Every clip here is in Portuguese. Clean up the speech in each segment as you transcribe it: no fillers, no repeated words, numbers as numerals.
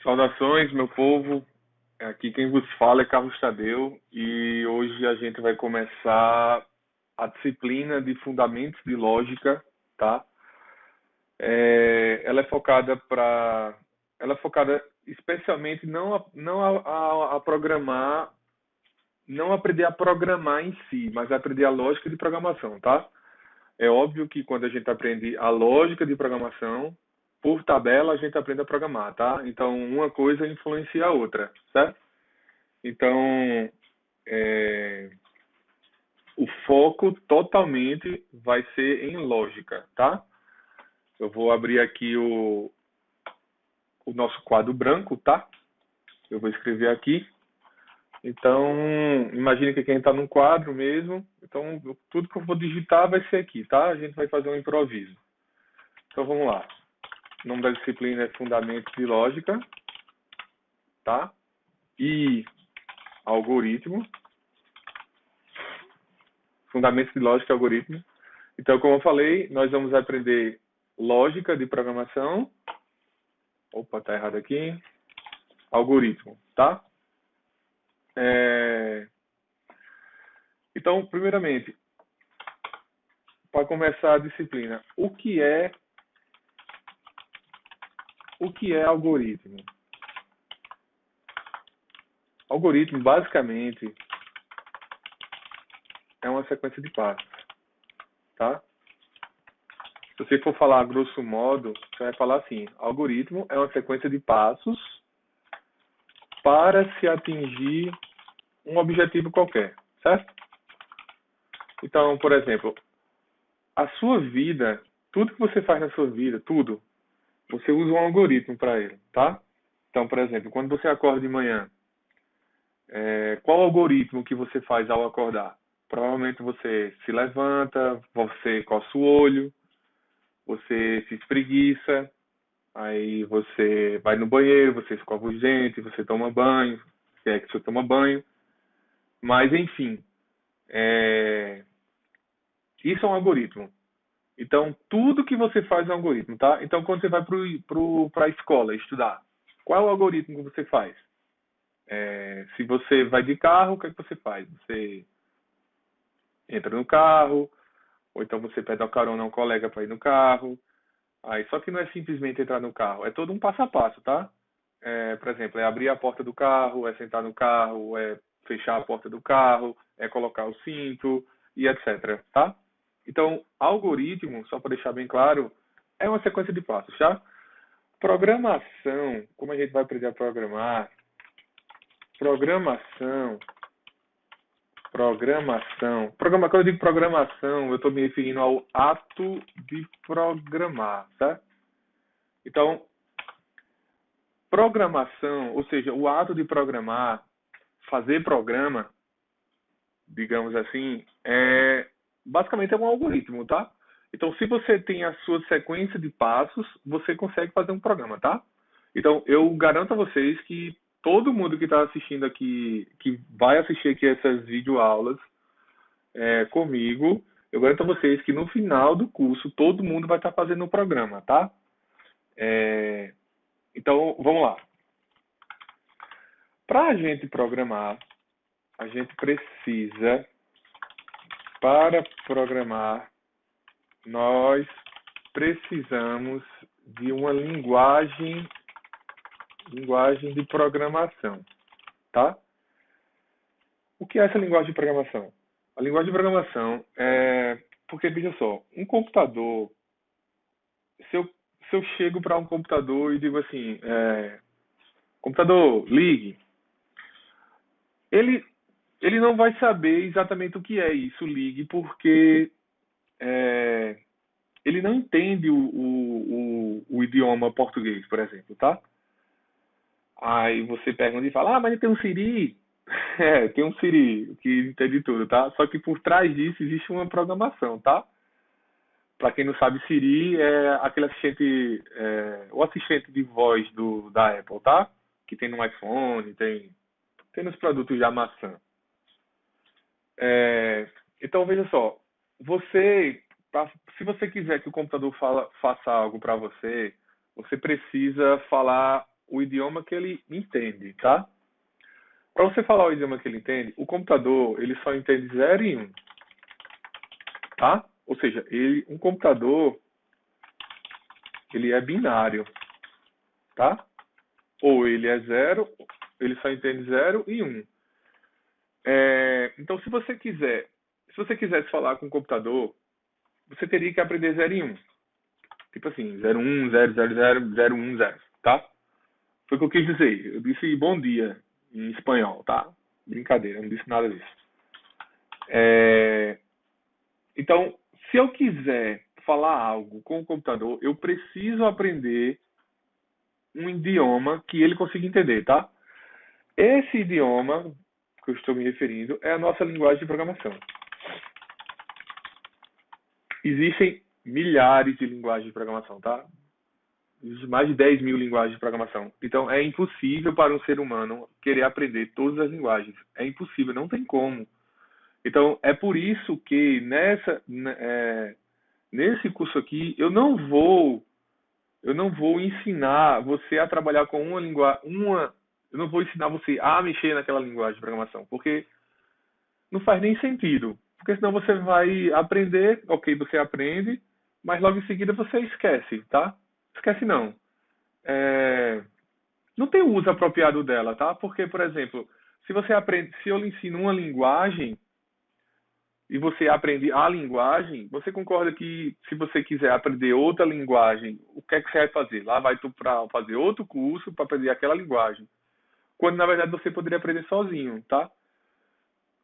Saudações, meu povo. Aqui quem vos fala é Carlos Tadeu e hoje a gente vai começar a disciplina de Fundamentos de Lógica, tá? Ela é focada especialmente não a programar, não aprender a programar em si, mas a aprender a lógica de programação, tá? É óbvio que quando a gente aprende a lógica de programação, por tabela a gente aprende a programar, tá? Então, uma coisa influencia a outra, certo? Então, é, o foco totalmente vai ser em lógica, tá? Eu vou abrir aqui o nosso quadro branco, tá? Eu vou escrever aqui. Então, imagine que quem está no quadro mesmo. Então, tudo que eu vou digitar vai ser aqui, tá? A gente vai fazer um improviso. Então, vamos lá. O nome da disciplina é Fundamentos de Lógica, tá? E algoritmo. Fundamentos de Lógica e algoritmo. Então, como eu falei, nós vamos aprender lógica de programação. Opa, tá errado aqui. Algoritmo, tá? Então, primeiramente, para começar a disciplina, o que é algoritmo? Algoritmo, basicamente, é uma sequência de passos, tá? Se você for falar grosso modo, você vai falar assim: algoritmo é uma sequência de passos para se atingir um objetivo qualquer, certo? Então, por exemplo, a sua vida, tudo que você faz na sua vida, tudo, você usa um algoritmo para ele, tá? Então, por exemplo, quando você acorda de manhã, qual algoritmo que você faz ao acordar? Provavelmente você se levanta, você coça o olho, você se espreguiça, aí você vai no banheiro, você escova os dentes, você toma banho, se é que você toma banho. Mas, enfim, isso é um algoritmo. Então, tudo que você faz é um algoritmo, tá? Então, quando você vai para a escola estudar, qual é o algoritmo que você faz? Se você vai de carro, o que é que você faz? Você entra no carro, ou então você pede a carona a um colega para ir no carro. Aí, só que não é simplesmente entrar no carro, é todo um passo a passo, tá? Por exemplo, é abrir a porta do carro, é sentar no carro, é fechar a porta do carro, é colocar o cinto e etc, tá? Então, algoritmo, só para deixar bem claro, é uma sequência de passos, tá? Programação, como a gente vai aprender a programar? Programação, quando eu digo programação, eu estou me referindo ao ato de programar, tá? Então, programação, ou seja, o ato de programar, fazer programa, digamos assim, basicamente é um algoritmo, tá? Então, se você tem a sua sequência de passos, você consegue fazer um programa, tá? Então, eu garanto a vocês que todo mundo que está assistindo aqui, que vai assistir aqui essas videoaulas comigo, eu garanto a vocês que no final do curso todo mundo vai estar fazendo um programa, tá? Então, vamos lá. Para a gente programar, a gente precisa, para programar, nós precisamos de uma linguagem de programação, tá? O que é essa linguagem de programação? A linguagem de programação porque, veja só, um computador, se eu, se eu chego para um computador e digo assim, computador, ligue, ele, ele não vai saber exatamente o que é isso, ligue, porque ele não entende o idioma português, por exemplo, tá? Aí você pergunta e fala, mas ele tem um Siri? Tem um Siri que entende tudo, tá? Só que por trás disso existe uma programação, tá? Para quem não sabe, Siri é aquele assistente, o assistente de voz da Apple, tá? Que tem no iPhone, tem nos produtos da maçã. Então veja só, se você quiser que o computador faça algo para você, você precisa falar o idioma que ele entende, tá? Para você falar o idioma que ele entende, o computador, ele só entende 0 e 1, tá? Ou seja, um computador, ele é binário, tá? Ou ele é 0, ele só entende 0 e 1. Então, se você quisesse falar com o computador, você teria que aprender 0 e 1. Tipo assim, 01, 000, 010, tá? Foi o que eu quis dizer. Eu disse bom dia em espanhol, tá? Brincadeira, eu não disse nada disso. Então, se eu quiser falar algo com o computador, eu preciso aprender um idioma que ele consiga entender, tá? Esse idioma que eu estou me referindo é a nossa linguagem de programação. Existem milhares de linguagens de programação, tá? Existem mais de 10 mil linguagens de programação. Então, é impossível para um ser humano querer aprender todas as linguagens. É impossível, não tem como. Então, é por isso que nesse curso aqui, eu não vou ensinar você a trabalhar com eu não vou ensinar você a mexer naquela linguagem de programação, porque não faz nem sentido. Porque senão você vai aprender, ok, você aprende, mas logo em seguida você esquece, tá? Esquece não. Não tem uso apropriado dela, tá? Porque, por exemplo, se eu lhe ensino uma linguagem e você aprende a linguagem, você concorda que se você quiser aprender outra linguagem, o que é que você vai fazer? Lá vai tu para fazer outro curso para aprender aquela linguagem. Quando na verdade você poderia aprender sozinho, tá?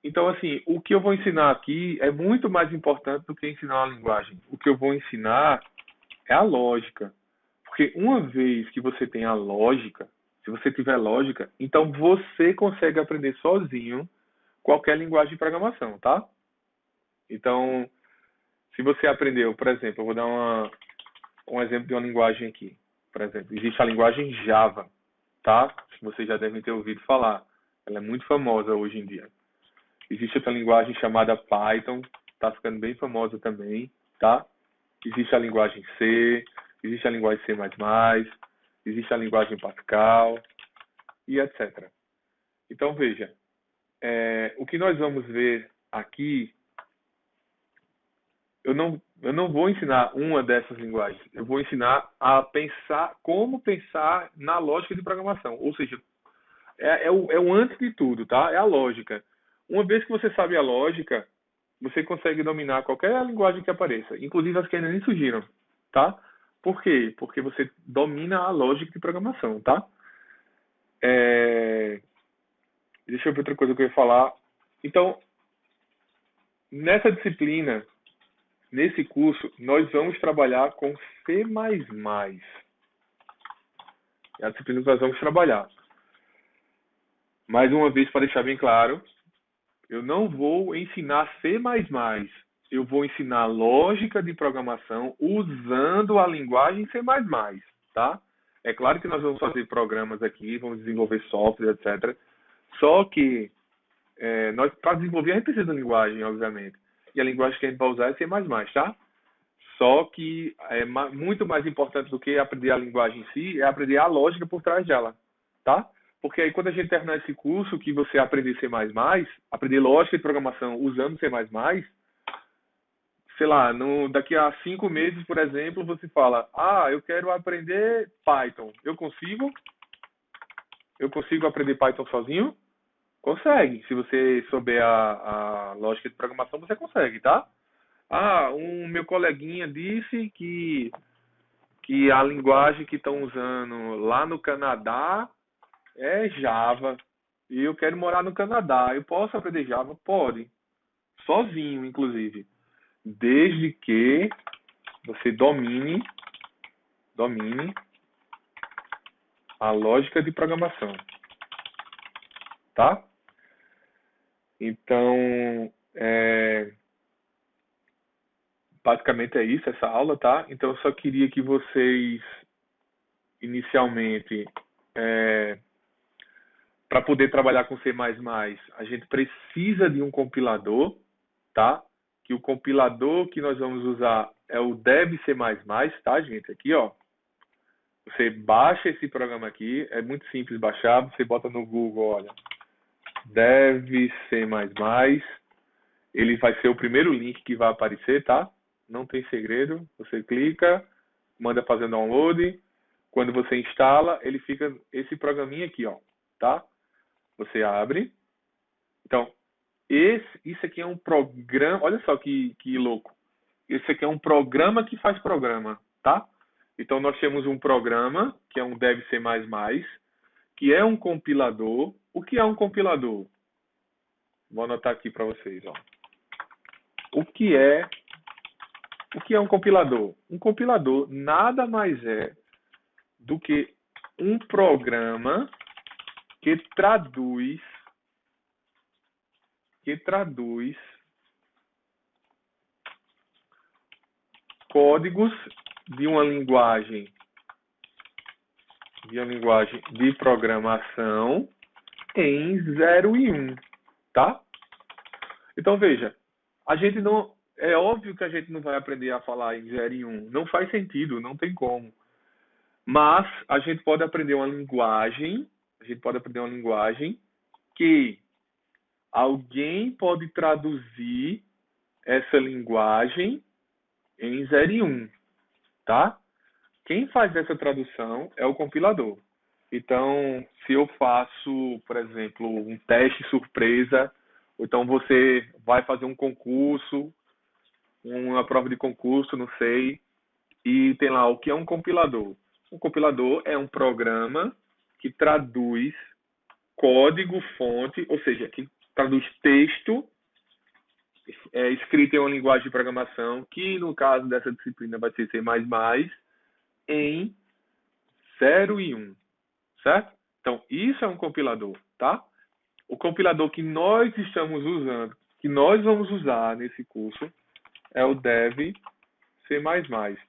Então, assim, o que eu vou ensinar aqui é muito mais importante do que ensinar uma linguagem. O que eu vou ensinar é a lógica. Porque uma vez que você tem a lógica, se você tiver lógica, então você consegue aprender sozinho qualquer linguagem de programação, tá? Então, se você aprendeu, por exemplo, eu vou dar um exemplo de uma linguagem aqui. Por exemplo, existe a linguagem Java, tá? Vocês já devem ter ouvido falar. Ela é muito famosa hoje em dia. Existe outra linguagem chamada Python, está ficando bem famosa também, tá? Existe a linguagem C, existe a linguagem C++, existe a linguagem Pascal e etc. Então, veja, o que nós vamos ver aqui, eu não vou ensinar uma dessas linguagens, eu vou ensinar a pensar, como pensar na lógica de programação, ou seja, é o antes de tudo, tá? É a lógica. Uma vez que você sabe a lógica, você consegue dominar qualquer linguagem que apareça, inclusive as que ainda nem surgiram, tá? Por quê? Porque você domina a lógica de programação, tá? Deixa eu ver outra coisa que eu ia falar. Então, nessa disciplina, nesse curso, nós vamos trabalhar com C++. É a disciplina que nós vamos trabalhar. Mais uma vez, para deixar bem claro, eu não vou ensinar C++. Eu vou ensinar lógica de programação usando a linguagem C++, tá? É claro que nós vamos fazer programas aqui, vamos desenvolver software, etc. Só que nós, para desenvolver, a gente precisa de linguagem, obviamente. E a linguagem que a gente vai usar é C++, tá? Só que muito mais importante do que aprender a linguagem em si é aprender a lógica por trás dela, tá? Porque aí quando a gente terminar esse curso, que você aprender C++, aprender lógica de programação usando C++, sei lá, daqui a 5 meses, por exemplo, você fala, eu quero aprender Python. Eu consigo aprender Python sozinho? Consegue. Se você souber a lógica de programação, você consegue, tá? Meu coleguinha disse que a linguagem que estão usando lá no Canadá é Java. E eu quero morar no Canadá. Eu posso aprender Java? Pode. Sozinho, inclusive. Desde que você domine a lógica de programação. Tá? Então, basicamente é isso, essa aula, tá? Então, eu só queria que vocês, inicialmente, para poder trabalhar com C++, a gente precisa de um compilador, tá? Que o compilador que nós vamos usar é o DebC++, tá, gente? Aqui, ó. Você baixa esse programa aqui, é muito simples baixar, você bota no Google, olha, Dev C++, ele vai ser o primeiro link que vai aparecer, tá? Não tem segredo, você clica, manda fazer download, quando você instala, ele fica esse programinha aqui, ó, tá? Você abre, então, isso aqui é um programa, olha só que louco, esse aqui é um programa que faz programa, tá? Então, nós temos um programa, que é um Dev C++, que é um compilador. O que é um compilador? Vou anotar aqui para vocês, ó. O que é um compilador? Um compilador nada mais é do que um programa que traduz códigos de uma linguagem de programação em 0 e 1, tá? Então veja, a gente não, é óbvio que a gente não vai aprender a falar em 0 e 1, não faz sentido, não tem como. Mas a gente pode aprender uma linguagem, que alguém pode traduzir essa linguagem em 0 e 1, tá? Quem faz essa tradução é o compilador. Então, se eu faço, por exemplo, um teste surpresa, ou então você vai fazer um concurso, uma prova de concurso, não sei, e tem lá o que é um compilador. Um compilador é um programa que traduz código-fonte, ou seja, que traduz texto escrito em uma linguagem de programação, que no caso dessa disciplina vai ser C++, em 0 e 1, certo? Então, isso é um compilador, tá? O compilador que nós estamos usando, que nós vamos usar nesse curso, é o Dev C++.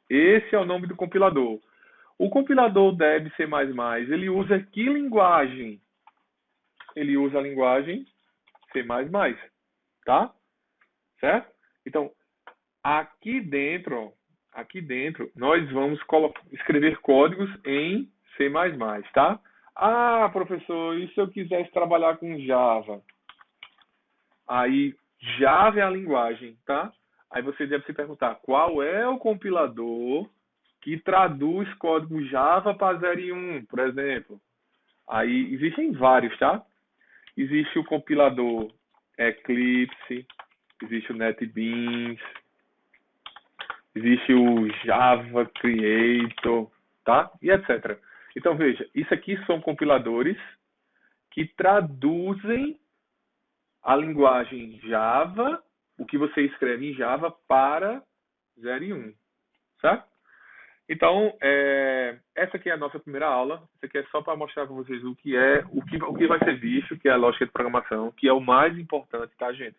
Esse é o nome do compilador. O compilador Dev C++, ele usa que linguagem? Ele usa a linguagem C++, tá? Certo? Então, aqui dentro, nós vamos escrever códigos em C++, tá? Ah, professor, e se eu quisesse trabalhar com Java? Aí, Java é a linguagem, tá? Aí você deve se perguntar, qual é o compilador que traduz código Java para 0 e 1, por exemplo? Aí, existem vários, tá? Existe o compilador Eclipse, existe o NetBeans, existe o Java Creator, tá? E etc. Então, veja, isso aqui são compiladores que traduzem a linguagem Java, o que você escreve em Java, para 0 e 1, certo? Então, essa aqui é a nossa primeira aula. Isso aqui é só para mostrar para vocês o que vai ser visto, que é a lógica de programação, que é o mais importante, tá, gente?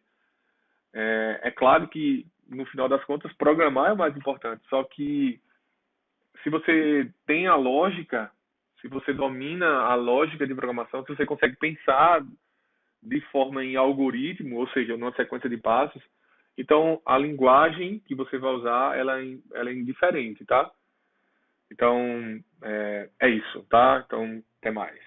É claro que, no final das contas, programar é o mais importante. Só que, se você tem a lógica, se você domina a lógica de programação, se você consegue pensar de forma em algoritmo, ou seja, numa sequência de passos, então a linguagem que você vai usar, ela é indiferente, tá? Então, é isso, tá? Então, até mais.